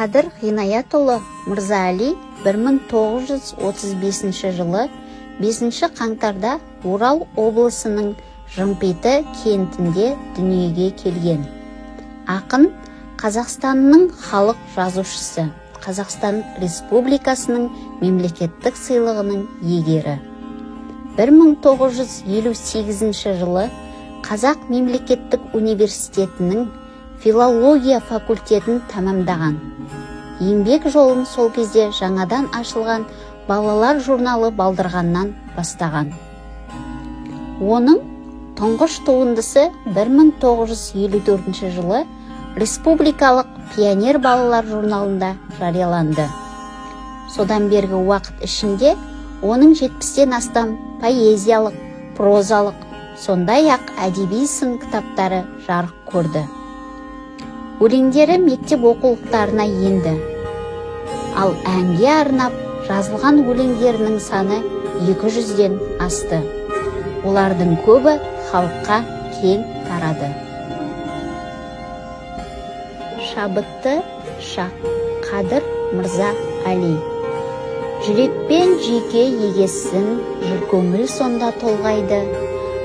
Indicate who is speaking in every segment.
Speaker 1: Қадыр Ғинаятұлы Мырза-Али 1935 жылы 5 қаңтарда Орал облысының Жымпиты кентінде дүниеге келген. Ақын Қазақстанның халық жазушысы, Қазақстан Республикасының мемлекеттік сыйлығының иегері. 1958 жылы Қазақ мемлекеттік университетінің филология факультетін тәмамдаған. Еңбек жолын сол кезде жаңадан ашылған балалар журналы Балдырғаннан бастаған. Оның тұңғыш туындысы 1954 жылы Республикалық пионер балалар журналында жарияланды. Содан бергі уақыт ішінде оның 70-тен астам поэзиялық, прозалық, сондай-ақ әдеби сын кітаптары жарық көрді. Өлеңдері мектеп оқулықтарына енді. Ал әнге арнап жазылған өлеңдерінің саны 200-ден асты. Олардың көбі халыққа кең тарады. Шабытты шақ Қадыр Мырза-Али. Жүрекпен жүйке егессің, жыр көңіл сонда толғайды.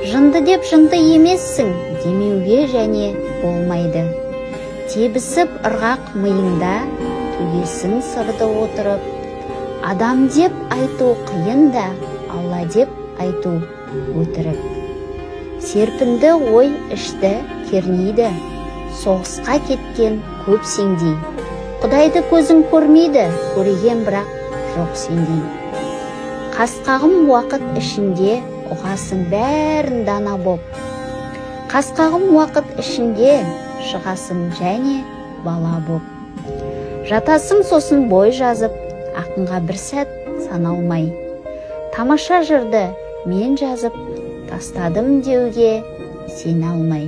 Speaker 1: Жынды деп жынды емессің, демеуге және болмайды. Тебісіп ырғақ миыңда, төгесің сырды отырып. Адам деп айту қиын да, Алла деп айту өтірік. Серпінді ой ішті кернейді, соғысқа кеткен көп сендей. Құдайды көзің көрмейді, көреген бірақ жоқ сендей. Қасқағым уақыт ішінде, ұғасың бәрін дана боп. Қасқағым уақыт ішінде, шығасың және бала боп. Жатасың сосын бой жазып, ақынға бір сәт саналмай. Тамаша жырды мен жазып, тастадым деуге сене алмай.